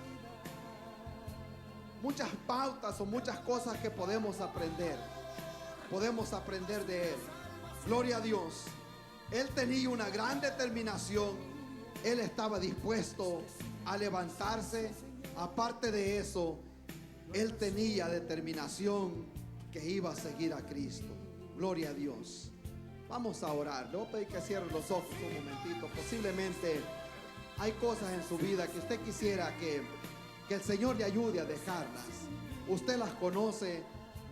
pautas o muchas cosas que podemos aprender. Podemos aprender de él. Gloria a Dios. Él tenía una gran determinación. Él estaba dispuesto a levantarse. Aparte de eso, él tenía determinación que iba a seguir a Cristo. Gloria a Dios. Vamos a orar. Le voy a pedir que cierre los ojos un momentito. Posiblemente hay cosas en su vida que usted quisiera que el Señor le ayude a dejarlas. Usted las conoce,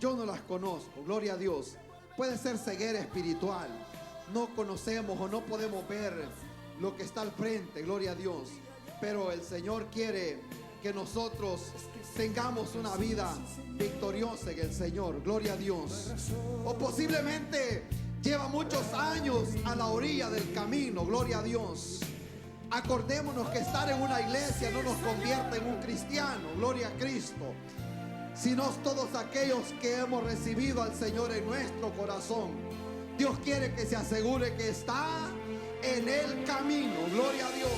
yo no las conozco. Gloria a Dios. Puede ser ceguera espiritual. No conocemos o no podemos ver lo que está al frente. Gloria a Dios. Pero el Señor quiere que nosotros tengamos una vida victoriosa en el Señor. Gloria a Dios. O posiblemente lleva muchos años a la orilla del camino. Gloria a Dios. Acordémonos que estar en una iglesia no nos convierte en un cristiano. Gloria a Cristo. Sino todos aquellos que hemos recibido al Señor en nuestro corazón. Dios quiere que se asegure que está en el camino. Gloria a Dios.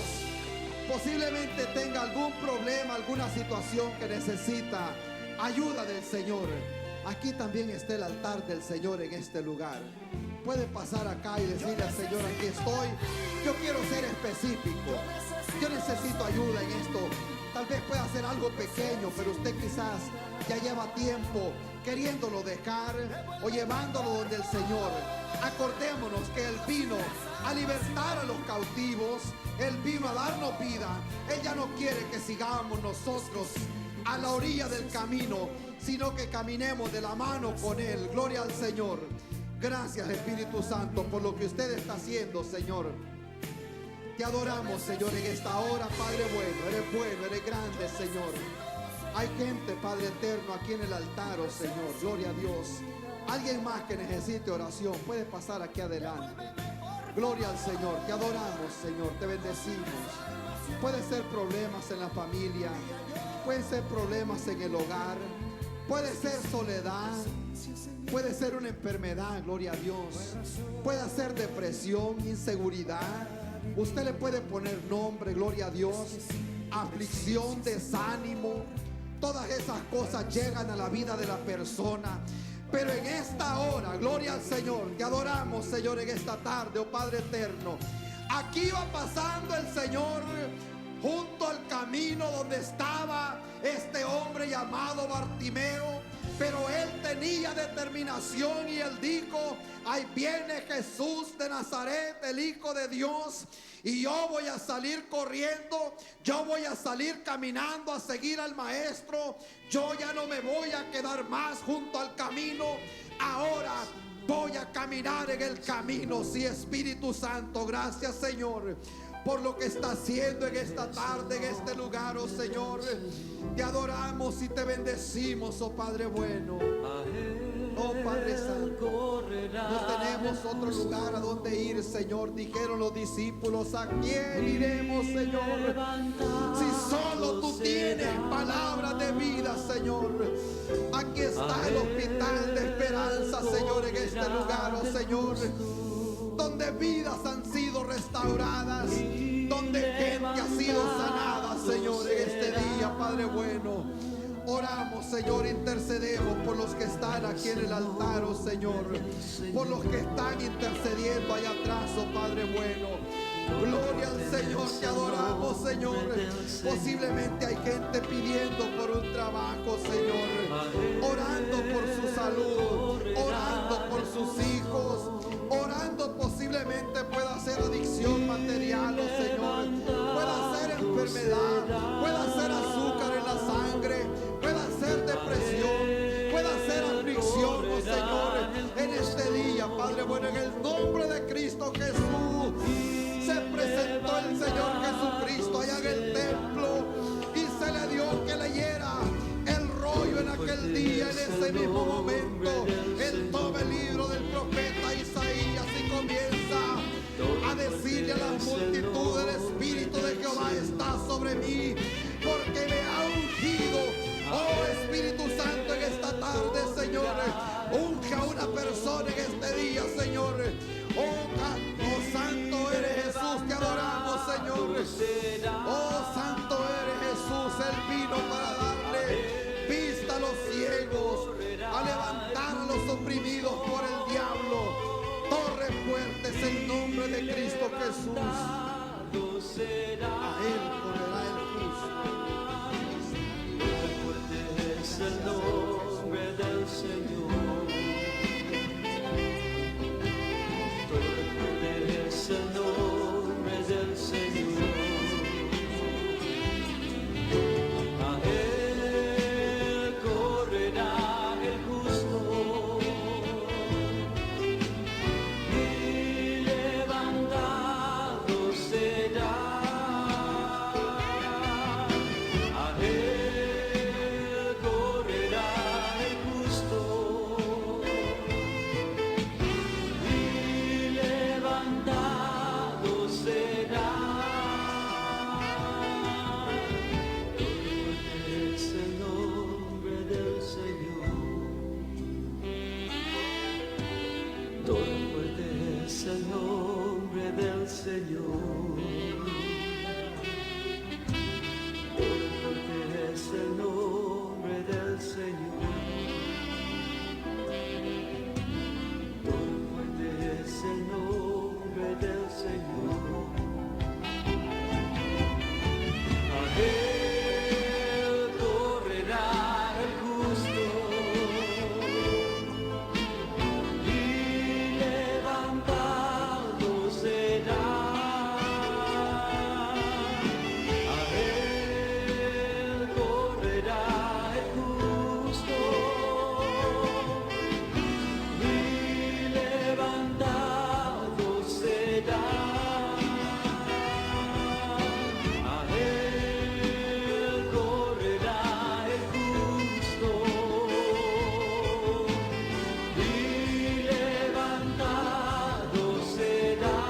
Posiblemente tenga algún problema, alguna situación que necesita ayuda del Señor. Aquí también está el altar del Señor en este lugar. Puede pasar acá y decirle al Señor: aquí estoy. Yo quiero ser específico. Yo necesito ayuda en esto. Tal vez pueda hacer algo pequeño, pero usted quizás ya lleva tiempo queriéndolo dejar o llevándolo donde el Señor. Acordémonos que Él vino a libertar a los cautivos. Él vino a darnos vida. Él ya no quiere que sigamos nosotros a la orilla del camino, sino que caminemos de la mano con Él. Gloria al Señor. Gracias, Espíritu Santo, por lo que usted está haciendo, Señor. Te adoramos, Señor, en esta hora, Padre bueno, eres grande, Señor. Hay gente, Padre eterno, aquí en el altar, oh Señor. Gloria a Dios. Alguien más que necesite oración puede pasar aquí adelante. Gloria al Señor. Te adoramos, Señor. Te bendecimos. Puede ser problemas en la familia. Pueden ser problemas en el hogar. Puede ser soledad. Puede ser una enfermedad, gloria a Dios. Puede ser depresión, inseguridad. Usted le puede poner nombre, gloria a Dios. Aflicción, desánimo. Todas esas cosas llegan a la vida de la persona. Pero en esta hora, gloria al Señor, te adoramos, Señor, en esta tarde, oh Padre eterno. Aquí va pasando el Señor junto al camino donde estaba este hombre llamado Bartimeo. Pero él tenía determinación y él dijo: ahí viene Jesús de Nazaret, el Hijo de Dios, y yo voy a salir corriendo, yo voy a salir caminando a seguir al Maestro. Yo ya no me voy a quedar más junto al camino, ahora voy a caminar en el camino. Sí, Espíritu Santo, gracias, Señor, por lo que está haciendo en esta tarde, en este lugar, oh Señor. Te adoramos y te bendecimos, oh Padre bueno. Oh Padre Santo, no tenemos otro lugar a donde ir, Señor. Dijeron los discípulos: ¿a quién iremos, Señor? Si solo tú tienes palabras de vida, Señor. Aquí está el hospital de esperanza, Señor, en este lugar, oh Señor. donde vidas han sido restauradas, donde gente ha sido sanada, Señor, en este día, Padre bueno. Oramos, Señor, intercedemos por los que están aquí en el altar, oh Señor, por los que están intercediendo allá atrás, oh Padre bueno. Gloria al Señor, te adoramos, Señor. Posiblemente hay gente pidiendo por un trabajo, Señor, orando por su salud, orando por sus hijos, orando posiblemente pueda ser adicción material, oh Señor, pueda ser enfermedad, pueda ser azúcar en la sangre, pueda ser depresión, pueda ser aflicción, oh Señor, en este día, Padre bueno, en el nombre de Cristo Jesús. Se presentó el Señor Jesucristo allá en el templo y se le dio que leyera el rollo en aquel día. En ese mismo momento él toma el libro del profeta Isaías y comienza a decirle a las multitudes: el Espíritu de Jehová está sobre mí porque me ha ungido. Oh Espíritu Santo, en esta tarde, Señor, unge a una persona en este día, Señor. Oh santo eres Jesús, te adoramos, Señor. Oh santo eres Jesús. Él vino para darle vista a los ciegos, a levantar a los oprimidos por el diablo. Torre fuerte es el nombre de Cristo Jesús. A él correrá el justo. Fuerte es el nombre del Señor. Es el nombre del Señor. A él correrá el justo y levantado será. A él correrá el justo y levantado será. Es el nombre del Señor. Todo fuerte es el nombre del Señor. Todo fuerte es el nombre del Señor. Todo fuerte es el nombre del Señor. A él correrá el justo y levantado será. A él correrá el justo y levantado será. A él correrá el justo y levantado será.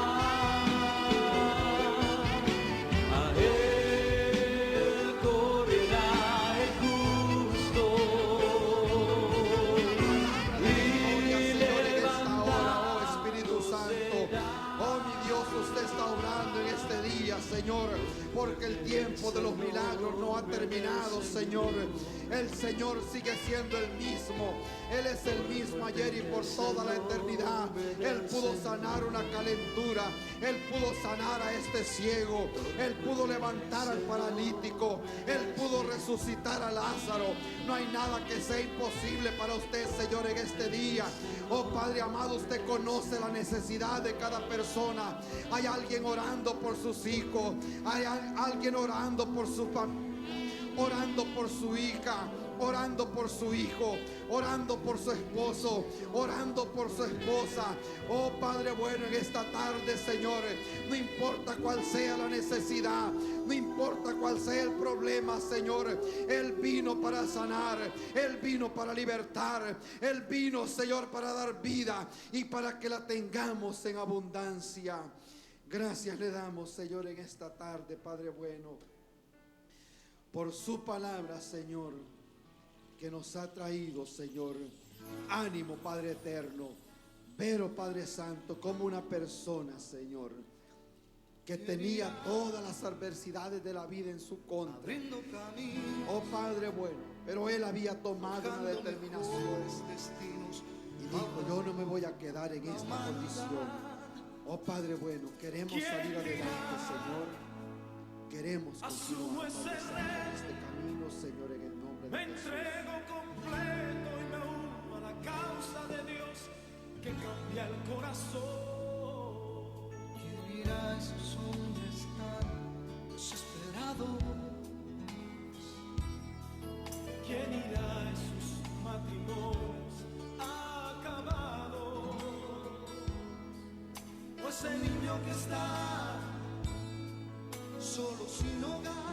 A él correrá el justo Gloria, y Señor, en esta hora, oh levantado Espíritu Santo. Oh mi Dios, usted está obrando en este día, Señor, porque el tiempo de los milagros no ha terminado, Señor. El Señor sigue siendo el mismo. Él es el mismo ayer y por toda la eternidad. Él pudo sanar una calentura. Él pudo sanar a este ciego. Él pudo levantar al paralítico. Él pudo resucitar a Lázaro. No hay nada que sea imposible para usted, Señor, en este día. Oh Padre amado, usted conoce la necesidad de cada persona. Hay alguien orando por sus hijos. Hay alguien orando por su familia, orando por su hija, orando por su hijo, orando por su esposo, orando por su esposa. Oh Padre bueno, en esta tarde, Señor, no importa cuál sea la necesidad, no importa cuál sea el problema, Señor, Él vino para sanar, Él vino para libertar, Él vino, Señor, para dar vida y para que la tengamos en abundancia. Gracias le damos, Señor, en esta tarde, Padre bueno, por su palabra, Señor, que nos ha traído, Señor, ánimo, Padre eterno. Pero Padre Santo, como una persona, Señor, que tenía todas las adversidades de la vida en su contra, oh Padre bueno, pero él había tomado una determinación y dijo: yo no me voy a quedar en esta condición. Oh Padre bueno, queremos salir adelante, Señor. Queremos continuar, Padre Santo, en este camino, Señor, en el nombre de Jesús. Me entrego completo y me uno a la causa de Dios que cambia el corazón. ¿Quién irá a esos hombres tan desesperados? ¿Quién irá a esos matrimonios acabados? O ese niño que está Solo sin hogar.